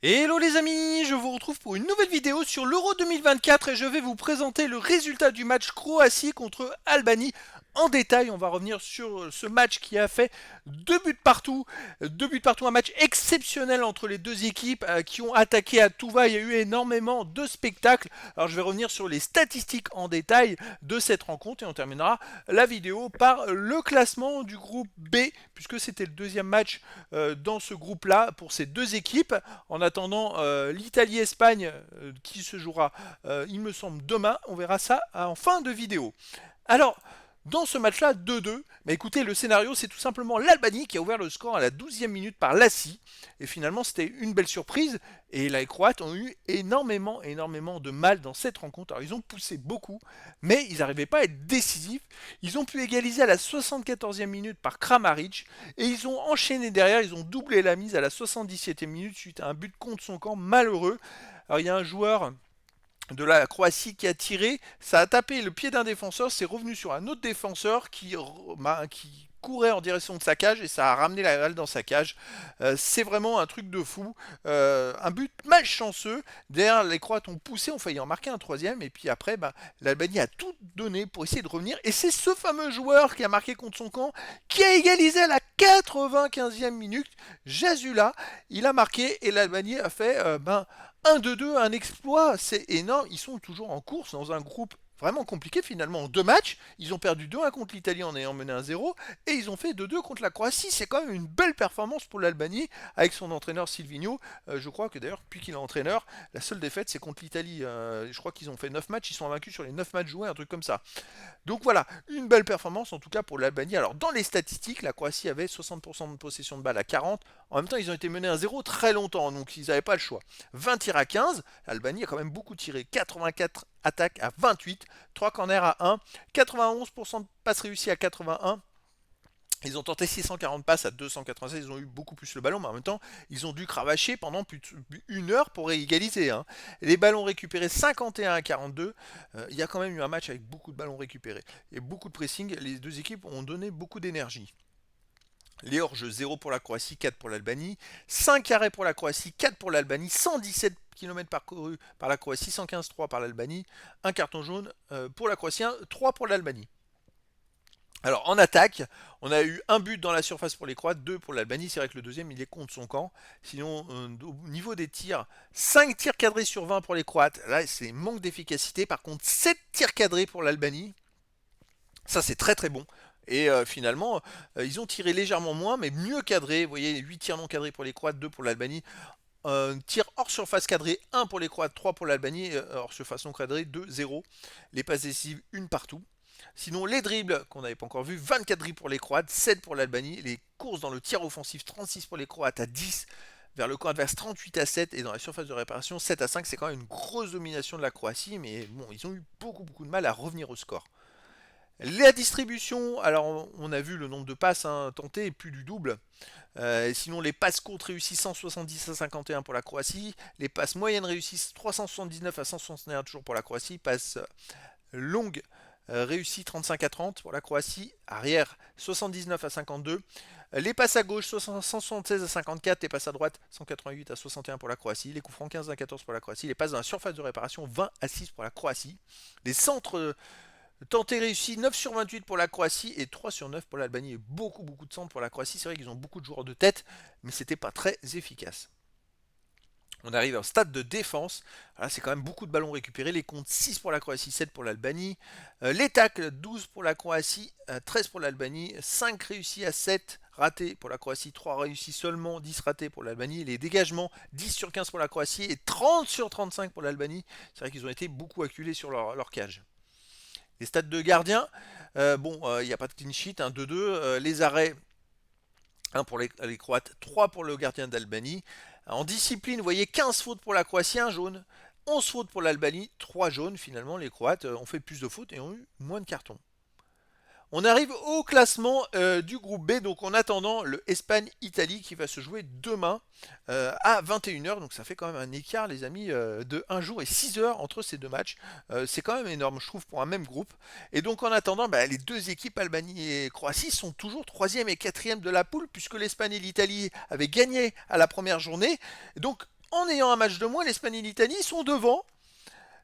Hello les amis, je vous retrouve pour une nouvelle vidéo sur l'Euro 2024 et je vais vous présenter le résultat du match Croatie contre Albanie. En détail, on va revenir sur ce match qui a fait deux buts partout, un match exceptionnel entre les deux équipes qui ont attaqué à tout va. Il y a eu énormément de spectacles. Alors je vais revenir sur les statistiques en détail de cette rencontre et on terminera la vidéo par le classement du groupe B puisque c'était le deuxième match dans ce groupe-là pour ces deux équipes. En attendant, l'Italie-Espagne qui se jouera, il me semble, demain. On verra ça en fin de vidéo. Alors, dans ce match-là, 2-2, mais écoutez, le scénario, c'est tout simplement l'Albanie qui a ouvert le score à la 12e minute par Lassi. Et finalement, c'était une belle surprise. Et les Croates ont eu énormément de mal dans cette rencontre. Alors, ils ont poussé beaucoup, mais ils n'arrivaient pas à être décisifs. Ils ont pu égaliser à la 74e minute par Kramaric. Et ils ont enchaîné derrière, ils ont doublé la mise à la 77e minute suite à un but contre son camp malheureux. Alors, il y a un joueur de la Croatie qui a tiré, ça a tapé le pied d'un défenseur, c'est revenu sur un autre défenseur qui courait en direction de sa cage et ça a ramené la balle dans sa cage. C'est vraiment un truc de fou. Un but malchanceux. Derrière, les Croates ont poussé, ont failli en marquer un troisième. Et puis après, l'Albanie a tout donné pour essayer de revenir. Et c'est ce fameux joueur qui a marqué contre son camp qui a égalisé à la 95e minute. Jasula, il a marqué et l'Albanie a fait 1-2-2, un exploit, c'est énorme. Ils sont toujours en course dans un groupe vraiment compliqué finalement. En deux matchs, ils ont perdu 2-1 contre l'Italie en ayant mené 1-0 et ils ont fait 2-2 contre la Croatie. C'est quand même une belle performance pour l'Albanie avec son entraîneur Silvino. Je crois que d'ailleurs, depuis qu'il est entraîneur, la seule défaite c'est contre l'Italie. Je crois qu'ils ont fait 9 matchs, ils sont vaincus sur les 9 matchs joués, un truc comme ça. Donc voilà, une belle performance en tout cas pour l'Albanie. Alors dans les statistiques, la Croatie avait 60% de possession de balle à 40. En même temps, ils ont été menés à 0 très longtemps, donc ils n'avaient pas le choix. 20 tirs à 15, l'Albanie a quand même beaucoup tiré. 84 attaques à 28, 3 corners à 1, 91% de passes réussies à 81. Ils ont tenté 640 passes à 296, ils ont eu beaucoup plus le ballon, mais en même temps, ils ont dû cravacher pendant plus d'une heure pour égaliser. Hein. Les ballons récupérés 51 à 42. Il y a quand même eu un match avec beaucoup de ballons récupérés et beaucoup de pressing. Les deux équipes ont donné beaucoup d'énergie. Les hors-jeux 0 pour la Croatie, 4 pour l'Albanie, 5 arrêts pour la Croatie, 4 pour l'Albanie, 117 km parcourus par la Croatie, 115,3 par l'Albanie, un carton jaune pour la Croatie, 3 pour l'Albanie. Alors en attaque, on a eu un but dans la surface pour les Croates, 2 pour l'Albanie. C'est vrai que le deuxième il est contre son camp. Sinon, au niveau des tirs, 5 tirs cadrés sur 20 pour les Croates. Là, c'est manque d'efficacité. Par contre, 7 tirs cadrés pour l'Albanie. Ça, c'est très très bon. Et finalement, ils ont tiré légèrement moins, mais mieux cadré. Vous voyez, 8 tirs non cadrés pour les Croates, 2 pour l'Albanie. Tir hors surface cadré, 1 pour les Croates, 3 pour l'Albanie. Hors surface non cadré, 2, 0. Les passes décisives, 1 partout. Sinon, les dribbles qu'on n'avait pas encore vu, 24 dribbles pour les Croates, 7 pour l'Albanie. Les courses dans le tir offensif, 36 pour les Croates à 10. Vers le camp adverse, 38 à 7. Et dans la surface de réparation, 7 à 5. C'est quand même une grosse domination de la Croatie. Mais bon, ils ont eu beaucoup de mal à revenir au score. La distribution, alors on a vu le nombre de passes tentées est plus du double. Sinon, les passes courtes réussies 170 à 51 pour la Croatie. Les passes moyennes réussies 379 à 161 toujours pour la Croatie. Passes longues réussies 35 à 30 pour la Croatie. Arrière 79 à 52. Les passes à gauche 176 à 54. Les passes à droite 188 à 61 pour la Croatie. Les coups francs 15 à 14 pour la Croatie. Les passes dans la surface de réparation 20 à 6 pour la Croatie. Les centres tenté réussi 9 sur 28 pour la Croatie et 3 sur 9 pour l'Albanie. Et beaucoup de centres pour la Croatie. C'est vrai qu'ils ont beaucoup de joueurs de tête, mais c'était pas très efficace. On arrive au stade de défense. Là, c'est quand même beaucoup de ballons récupérés. Les comptes 6 pour la Croatie, 7 pour l'Albanie. Les tacles 12 pour la Croatie, 13 pour l'Albanie. 5 réussis à 7 ratés pour la Croatie, 3 réussis seulement, 10 ratés pour l'Albanie. Les dégagements 10 sur 15 pour la Croatie et 30 sur 35 pour l'Albanie. C'est vrai qu'ils ont été beaucoup acculés sur leur cage. Les stats de gardien, il n'y a pas de clean sheet, 2-2. Les arrêts, 1 pour les Croates, 3 pour le gardien d'Albanie. En discipline, vous voyez 15 fautes pour la Croatie, 1 jaune. 11 fautes pour l'Albanie, 3 jaunes. Finalement, les Croates ont fait plus de fautes et ont eu moins de cartons. On arrive au classement du groupe B, donc en attendant le Espagne-Italie qui va se jouer demain à 21h. Donc ça fait quand même un écart, les amis, de 1 jour et 6 heures entre ces deux matchs. C'est quand même énorme, je trouve, pour un même groupe. Et donc en attendant, les deux équipes, Albanie et Croatie, sont toujours 3e et 4e de la poule, puisque l'Espagne et l'Italie avaient gagné à la première journée. Donc en ayant un match de moins, l'Espagne et l'Italie sont devant.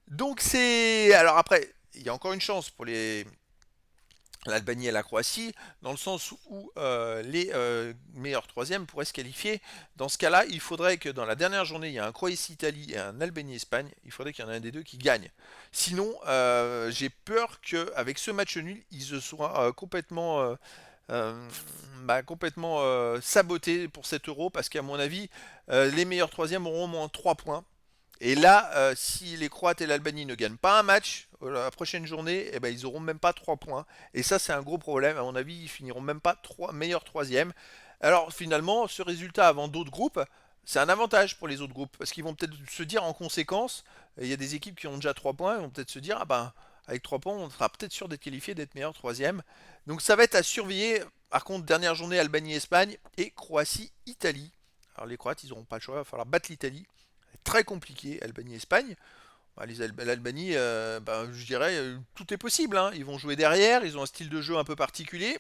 Donc c'est... Alors après, il y a encore une chance pour l'Albanie et la Croatie, dans le sens où les meilleurs troisièmes pourraient se qualifier. Dans ce cas-là, il faudrait que dans la dernière journée, il y ait un Croatie-Italie et un Albanie-Espagne. Il faudrait qu'il y en ait un des deux qui gagne. Sinon, j'ai peur qu'avec ce match nul, ils se soient euh, complètement sabotés pour cet euro, parce qu'à mon avis, les meilleurs troisièmes auront au moins 3 points. Et là, si les Croates et l'Albanie ne gagnent pas un match la prochaine journée, eh ben, ils n'auront même pas 3 points. Et ça, c'est un gros problème. À mon avis, ils finiront même pas meilleurs troisième. Alors finalement, ce résultat avant d'autres groupes, c'est un avantage pour les autres groupes. Parce qu'ils vont peut-être se dire en conséquence, il y a des équipes qui ont déjà 3 points, ils vont peut-être se dire, ah ben, avec 3 points, on sera peut-être sûr d'être qualifié, d'être meilleur troisième. Donc ça va être à surveiller. Par contre, dernière journée, Albanie-Espagne et Croatie-Italie. Alors les Croates, ils n'auront pas le choix, il va falloir battre l'Italie. Très compliqué, Albanie-Espagne. Bah, L'Albanie, bah, je dirais, tout est possible, hein. Ils vont jouer derrière, ils ont un style de jeu un peu particulier.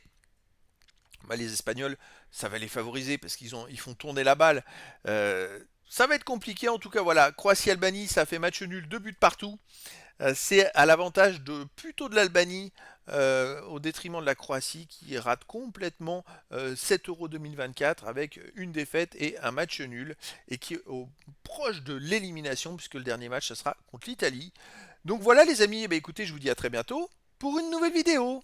Bah, les Espagnols, ça va les favoriser parce ils font tourner la balle. Ça va être compliqué, en tout cas, voilà. Croatie-Albanie, ça fait match nul, 2 buts partout. C'est à l'avantage plutôt de l'Albanie au détriment de la Croatie qui rate complètement cet Euro 2024 avec une défaite et un match nul et qui est proche de l'élimination puisque le dernier match ça sera contre l'Italie. Donc voilà les amis, eh bien, écoutez, je vous dis à très bientôt pour une nouvelle vidéo.